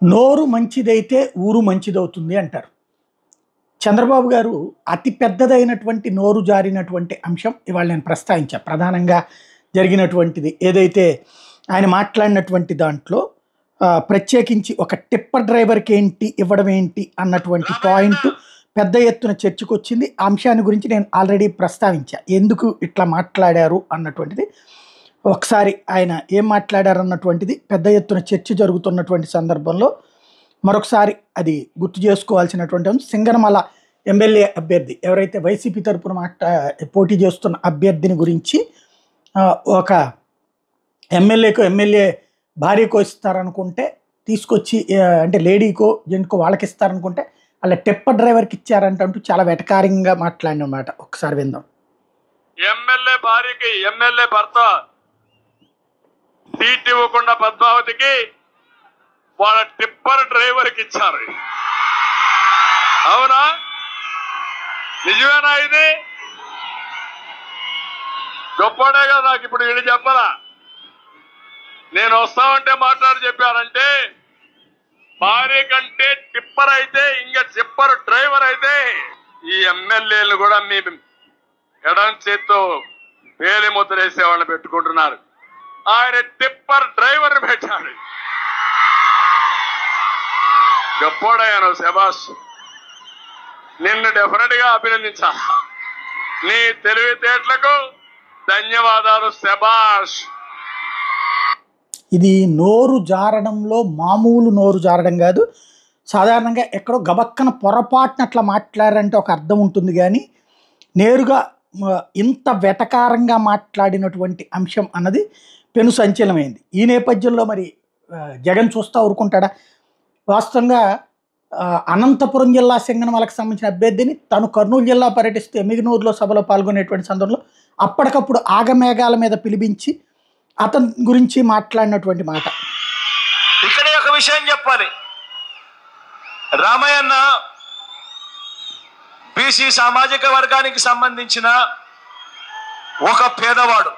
నోరు మంచిదైతే ఊరు మంచిదవుతుంది అంటారు. చంద్రబాబు గారు అతి పెద్దదైనటువంటి నోరు జారినటువంటి అంశం ఇవాళ నేను ప్రస్తావించా. ప్రధానంగా జరిగినటువంటిది ఏదైతే ఆయన మాట్లాడినటువంటి దాంట్లో ప్రత్యేకించి ఒక టిప్పర్ డ్రైవర్కి ఏంటి ఇవ్వడం ఏంటి అన్నటువంటి పాయింట్ పెద్ద ఎత్తున చర్చకు వచ్చింది. ఆ అంశాన్ని గురించి నేను ఆల్రెడీ ప్రస్తావించా, ఎందుకు ఇట్లా మాట్లాడారు అన్నటువంటిది. ఒకసారి ఆయన ఏం మాట్లాడారు అన్నటువంటిది పెద్ద ఎత్తున చర్చ జరుగుతున్నటువంటి సందర్భంలో మరొకసారి అది గుర్తు చేసుకోవాల్సినటువంటి సింగనమల ఎమ్మెల్యే అభ్యర్థి ఎవరైతే వైసీపీ తరపున పోటీ చేస్తున్న అభ్యర్థిని గురించి ఒక ఎమ్మెల్యే భార్యకో ఇస్తారనుకుంటే తీసుకొచ్చి, అంటే లేడీకో జెంట్కో వాళ్ళకి ఇస్తారనుకుంటే అలా టిప్పర్ డ్రైవర్కి ఇచ్చారంటూ చాలా వెటకారంగా మాట్లాడినమాట. ఒకసారి విందాం. ఎమ్మెల్యే భార్యకి ఎమ్మెల్యే భర్త సీట్ ఇవ్వకుండా పద్మావతికి వాళ్ళ టిప్పర్ డ్రైవర్కి ఇచ్చారు. అవునా? నిజమేనా? ఇది గొప్పడే కదా. నాకు ఇప్పుడు వీళ్ళు చెప్పరా, నేను వస్తామంటే మాట్లాడి చెప్పారంటే భార్య కంటే టిప్పర్ అయితే ఇంకా టిప్పర్ డ్రైవర్ అయితే ఈ ఎమ్మెల్యేలు కూడా మీ ఎడం చేత్తో వేలి ముద్ర వేసేవాళ్ళని పెట్టుకుంటున్నారు. ఆయన టిప్పర్ డ్రైవర్ పెట్టాడు. గొప్పోడయ్యాను శభాష్. నిన్ను డెఫినెట్ గా అభినందించాలి. నీ తెలివితేటలకు ధన్యవాదాలు శభాష్. ఇది నోరు జారడంలో మామూలు నోరు జారడం కాదు. సాధారణంగా ఎక్కడో గబక్కన పొరపాటున అట్లా మాట్లాడారంటే ఒక అర్థం ఉంటుంది, కానీ నేరుగా ఇంత వెటకారంగా మాట్లాడినటువంటి అంశం అన్నది పెను సంచలనమైంది. ఈ నేపథ్యంలో మరి జగన్ చూస్తూ ఊరుకుంటాడా? వాస్తవంగా అనంతపురం జిల్లా సింగనమలకు సంబంధించిన అభ్యర్థిని తను కర్నూలు జిల్లా పర్యటిస్తూ ఎమ్మిగనూరులో సభలో పాల్గొనేటువంటి సందర్భంలో అప్పటికప్పుడు ఆగమేఘాల మీద పిలిపించి అతని గురించి మాట్లాడినటువంటి మాట. ఇక్కడ ఒక విషయం చెప్పాలి. రామయ్యన్న బీసీ సామాజిక వర్గానికి సంబంధించిన ఒక పేదవాడు.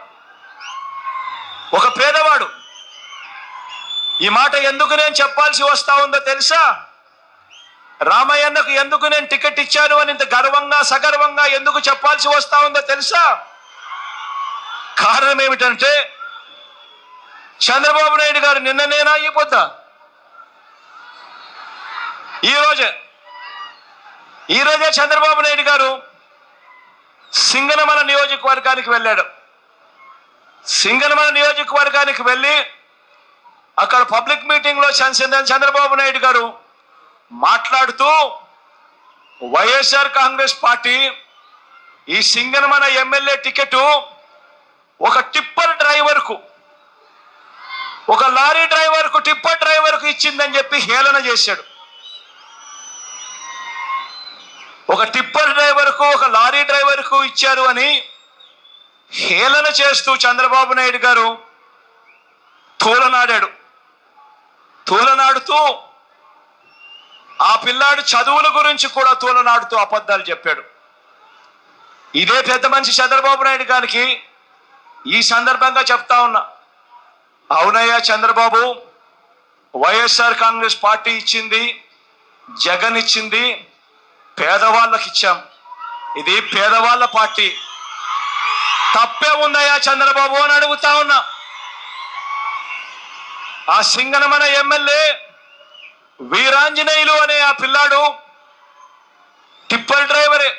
ఈ మాట ఎందుకు నేను చెప్పాల్సి వస్తా ఉందో తెలుసా? రామయ్యన్నకు ఎందుకు నేను టికెట్ ఇచ్చాను అని ఇంత గర్వంగా సగర్వంగా ఎందుకు చెప్పాల్సి వస్తా ఉందో తెలుసా? కారణం ఏమిటంటే చంద్రబాబు నాయుడు గారు నిన్ననేనా అయిపోద్దా ఈరోజే చంద్రబాబు నాయుడు గారు సింగనమల నియోజకవర్గానికి వెళ్ళాడు. సింగనమల నియోజకవర్గానికి వెళ్ళి అక్కడ పబ్లిక్ మీటింగ్ లో చంద్రబాబు నాయుడు గారు మాట్లాడుతూ వైఎస్ఆర్ కాంగ్రెస్ పార్టీ ఈ సింగనమల ఎమ్మెల్యే టికెట్ ఒక టిప్పర్ డ్రైవర్కు, ఒక లారీ డ్రైవర్కు, టిప్పర్ డ్రైవర్కు ఇచ్చిందని చెప్పి హేళన చేశాడు. ఒక టిప్పర్ డ్రైవర్కు, ఒక లారీ డ్రైవర్కు ఇచ్చారు అని హేళన చేస్తూ చంద్రబాబు నాయుడు గారు తూలనాడుతూ ఆ పిల్లాడు చదువుల గురించి కూడా తూలనాడుతూ అబద్ధాలు చెప్పాడు. ఇదే పెద్ద మనిషి చంద్రబాబు నాయుడు గారికి ఈ సందర్భంగా చెప్తా ఉన్నా, అవునయ్యా చంద్రబాబు, వైఎస్ఆర్ కాంగ్రెస్ పార్టీ ఇచ్చింది, జగన్ ఇచ్చింది, పేదవాళ్ళకి ఇచ్చాం. ఇది పేదవాళ్ళ పార్టీ. తప్పే ఉందయ్యా చంద్రబాబు అని అడుగుతా ఉన్నా. ఆ సింగనమల ఎమ్మెల్యే వీరాంజనేయులు అనే ఆ పిల్లాడు టిప్పర్ డ్రైవరే,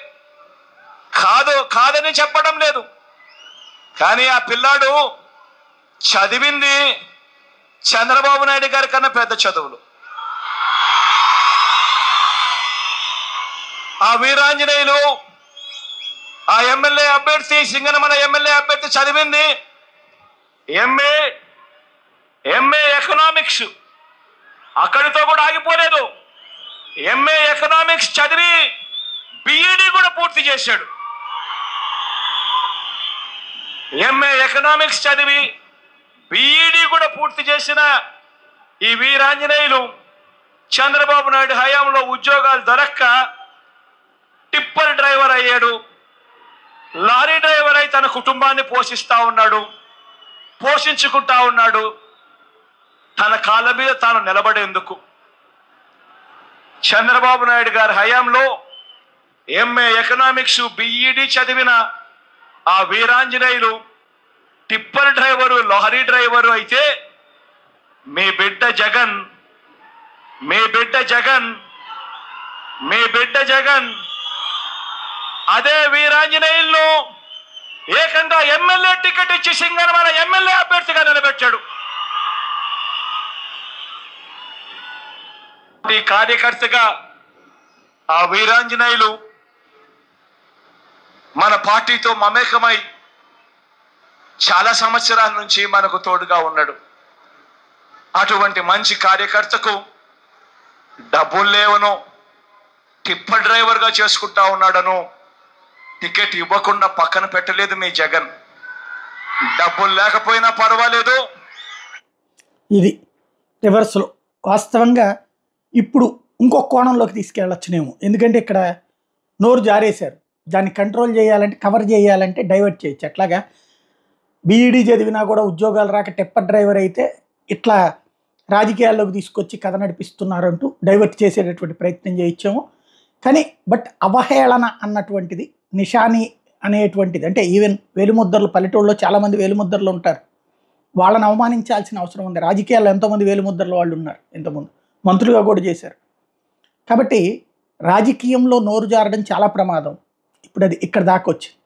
కాదని చెప్పడం లేదు, కానీ ఆ పిల్లాడు చదివింది చంద్రబాబు నాయుడు గారి కన్నా పెద్ద చదువులు. ఆ వీరాంజనేయులు ఆ ఎమ్మెల్యే అభ్యర్థి, సింగనమల ఎమ్మెల్యే అభ్యర్థి చదివింది ఎంఏ ఎకనామిక్స్. అక్కడితో కూడా ఆగిపోలేదు. ఎంఏ ఎకనామిక్స్ చదివి బిఈడి కూడా పూర్తి చేశాడు. ఎంఏ ఎకనామిక్స్ చదివి బిఈడి కూడా పూర్తి చేసిన ఈ వీరాంజనేయులు చంద్రబాబు నాయుడు హయాంలో ఉద్యోగాలు దొరక్క టిప్పర్ డ్రైవర్ అయ్యాడు. లారీ డ్రైవర్ అయి తన కుటుంబాన్ని పోషించుకుంటా ఉన్నాడు. తన కాళ్ళ మీద తాను నిలబడేందుకు చంద్రబాబు నాయుడు గారి హయాంలో ఎంఏ ఎకనామిక్స్ బిఈడి చదివిన ఆ Veeranjaneyulu tipper driver lorry driver అయితే మీ బిడ్డ జగన్ అదే వీరాంజనేయులను ఏకంగా ఎమ్మెల్యే టికెట్ ఇచ్చి సింగనమల ఎమ్మెల్యే అభ్యర్థిగా నిలబెట్టాడు. ఈ కార్యకర్తగా ఆ వీరాంజనేయులు మన పార్టీతో మమేకమై చాలా సంవత్సరాల నుంచి మనకు తోడుగా ఉన్నాడు. అటువంటి మంచి కార్యకర్తకు డబ్బులు లేవనో టిప్పర్ డ్రైవర్గా చేసుకుంటా ఉన్నాడను టికెట్ ఇవ్వకుండా పక్కన పెట్టలేదు మీ జగన్. డబ్బులు లేకపోయినా పర్వాలేదు. ఇది రివర్స్లో వాస్తవంగా ఇప్పుడు ఇంకొక కోణంలోకి తీసుకెళ్ళొచ్చునేమో. ఎందుకంటే ఇక్కడ నోరు జారేశారు, దాన్ని కంట్రోల్ చేయాలంటే, కవర్ చేయాలంటే డైవర్ట్ చేయొచ్చు. అట్లాగా బీఈడీ చదివినా కూడా ఉద్యోగాలు రాక టిప్పర్ డ్రైవర్ అయితే ఇట్లా రాజకీయాల్లోకి తీసుకొచ్చి కథ నడిపిస్తున్నారంటూ డైవర్ట్ చేసేటటువంటి ప్రయత్నం చేయొచ్చాము. కానీ బట్ అవహేళన అన్నటువంటిది, నిషాని అనేటువంటిది, అంటే ఈవెన్ వేలుముద్రలు, పల్లెటూళ్ళలో చాలామంది వేలుముద్రలు ఉంటారు, వాళ్ళని అవమానించాల్సిన అవసరం ఉంది. రాజకీయాల్లో ఎంతోమంది వేలుముద్రలు వాళ్ళు ఉన్నారు, ఎంతోమంది మంత్రులుగా కూడా చేశారు. కాబట్టి రాజకీయంలో నోరు జారడం చాలా ప్రమాదం. ఇప్పుడు అది ఇక్కడ దాకా వచ్చింది.